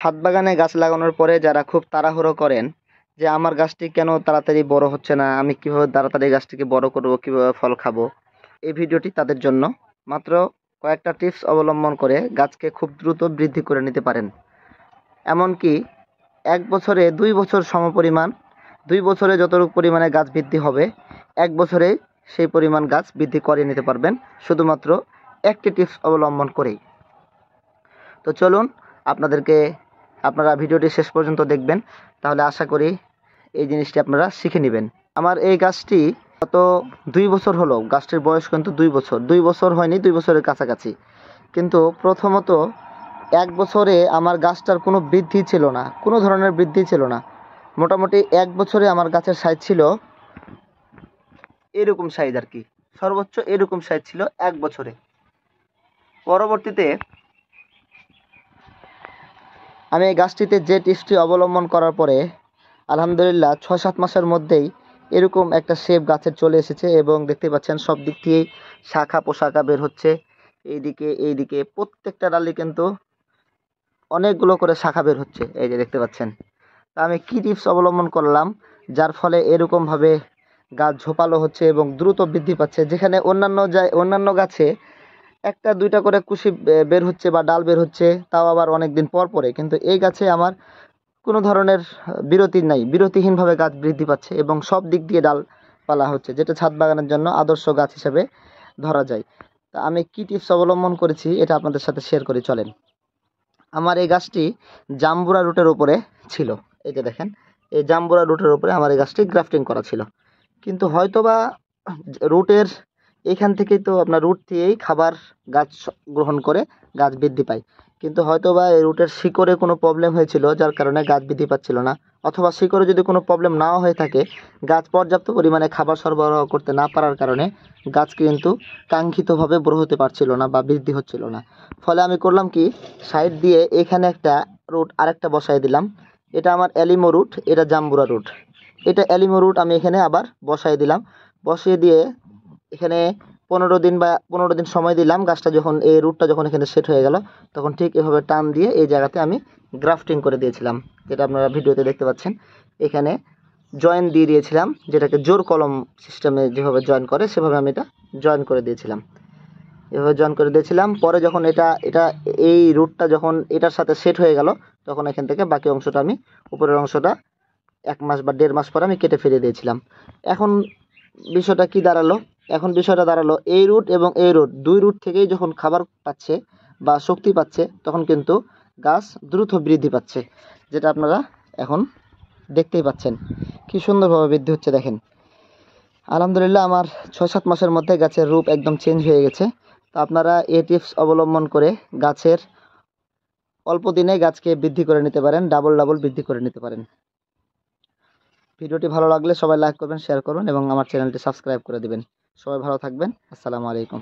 ছাদ বাগানে গাছ লাগানোর পরে যারা খুব তাড়াহুড়ো করেন যে আমার গাছটি কেন তাড়াতাড়ি বড় হচ্ছে না, আমি কিভাবে তাড়াতাড়ি গাছটিকে বড় করব, কিভাবে ফল খাবো, এই ভিডিওটি তাদের জন্য। মাত্র কয়েকটা টিপস অবলম্বন করে গাছকে খুব দ্রুত বৃদ্ধি করে নিতে পারেন। এমনকি 1 বছরে 2 বছর সমপরিমাণ, 2 বছরে যতটুকু পরিমাণে গাছ বৃদ্ধি হবে 1 বছরে সেই পরিমাণ গাছ বৃদ্ধি করে নিতে পারবেন, শুধুমাত্র একটি টিপস অবলম্বন করেই। তো চলুন আপনারা ভিডিওটি শেষ পর্যন্ত দেখবেন, তাহলে আশা করি এই জিনিসটি আপনারা শিখে নেবেন। আমার এই গাছটি গত 2 বছর হলো, গাছটির বয়স কিন্তু 2 বছর, 2 বছর হয়নি, 2 বছরের কাছাকাছি। কিন্তু প্রথমত 1 বছরে আমার গাছটার কোনো বৃদ্ধি ছিল না, কোনো ধরনের বৃদ্ধি ছিল না। মোটামুটি 1 বছরে আমার গাছের সাইজ ছিল এরকম সাইজ আর কি, সর্বোচ্চ এরকম সাইজ ছিল 1 বছরে। পরবর্তীতে আমি এই গাছটিতে যে টিপসটি অবলম্বন করার পরে আলহামদুলিল্লাহ 6-7 মাসের মধ্যেই এরকম একটা শেপ গাছের চলে এসেছে, এবং দেখতে পাচ্ছেন সব দিক দিয়েই শাখা পোশাকা বের হচ্ছে। এইদিকে প্রত্যেকটা ডালে কিন্তু অনেকগুলো করে শাখা বের হচ্ছে, এই যে দেখতে পাচ্ছেন। তা আমি কী টিপস অবলম্বন করলাম যার ফলে এরকমভাবে গাছ ঝোপালো হচ্ছে এবং দ্রুত বৃদ্ধি পাচ্ছে, যেখানে অন্যান্য গাছে একটা দুইটা করে কুশি বের হচ্ছে বা ডাল বের হচ্ছে, তাও আবার অনেক দিন পর পরে, কিন্তু এই গাছে আমার কোনো ধরনের বিরতি নাই, বিরতিহীনভাবে গাছ বৃদ্ধি পাচ্ছে এবং সব দিক দিয়ে ডালপালা হচ্ছে, যেটা ছাদ বাগানের জন্য আদর্শ গাছ হিসেবে ধরা যায়। তা আমি কী টিপস অবলম্বন করেছি এটা আপনাদের সাথে শেয়ার করি, চলেন। আমার এই গাছটি জাম্বুরা রুটের উপরে ছিল, এই যে দেখেন, এই জাম্বুরা রুটের উপরে আমার এই গাছটি গ্রাফটিং করা ছিল। কিন্তু হয়তোবা রুটের এইখান থেকেই তো আপনার রুট দিয়েই খাবার গাছ গ্রহণ করে গাছ বৃদ্ধি পায়, কিন্তু হয়তোবা এই রুটের শিকড়ে কোনো প্রবলেম হয়েছিল যার কারণে গাছ বৃদ্ধি পাচ্ছিল না, অথবা শিকড়ে যদি কোনো প্রবলেম নাও হয়ে থাকে, গাছ পর্যাপ্ত পরিমাণে খাবার সরবরাহ করতে না পারার কারণে গাছ কিন্তু কাঙ্ক্ষিতভাবে বড় হতে পারছিল না বা বৃদ্ধি হচ্ছিল না। ফলে আমি করলাম কি, সাইড দিয়ে এখানে একটা রুট আরেকটা বসাই দিলাম। এটা আমার অ্যালিমো রুট, এটা জাম্বুরা রুট। এটা অ্যালিমো রুট আমি এখানে আবার বসাই দিলাম। বসিয়ে দিয়ে এখানে 15 দিন সময় দিলাম। গাছটা যখন এই রুটটা যখন এখানে সেট হয়ে গেল, তখন ঠিক এভাবে টান দিয়ে এই জায়গাতে আমি গ্রাফটিং করে দিয়েছিলাম, যেটা আপনারা ভিডিওতে দেখতে পাচ্ছেন। এখানে জয়েন দিয়ে দিয়েছিলাম, যেটাকে জোর কলম সিস্টেমে যেভাবে জয়েন করে সেভাবে আমি এটা জয়েন করে দিয়েছিলাম, এভাবে জয়েন করে দিয়েছিলাম। পরে যখন এটা এই রুটটা যখন এটার সাথে সেট হয়ে গেল, তখন এখান থেকে বাকি অংশটা আমি, উপরের অংশটা 1 মাস বা 1.5 মাস পরে আমি কেটে ফেলে দিয়েছিলাম। এখন বিষয়টা কি দাঁড়ালো, এখন বিষয়টা দাঁড়ালো এই রুট এবং এই রুট, 2 রুট থেকেই যখন খাবার পাচ্ছে বা শক্তি পাচ্ছে, তখন কিন্তু গাছ দ্রুত বৃদ্ধি পাচ্ছে, যেটা আপনারা এখন দেখতেই পাচ্ছেন কি সুন্দরভাবে বৃদ্ধি হচ্ছে। দেখেন আলহামদুলিল্লাহ আমার 6-7 মাসের মধ্যে গাছের রূপ একদম চেঞ্জ হয়ে গেছে। তো আপনারা এই টিপস অবলম্বন করে গাছের অল্প দিনে গাছকে বৃদ্ধি করে নিতে পারেন, ডাবল বৃদ্ধি করে নিতে পারেন। ভিডিওটি ভালো লাগলে সবাই লাইক করবেন, শেয়ার করবেন এবং আমার চ্যানেলটি সাবস্ক্রাইব করে দিবেন। সবাই ভালো থাকবেন। আসসালামু আলাইকুম।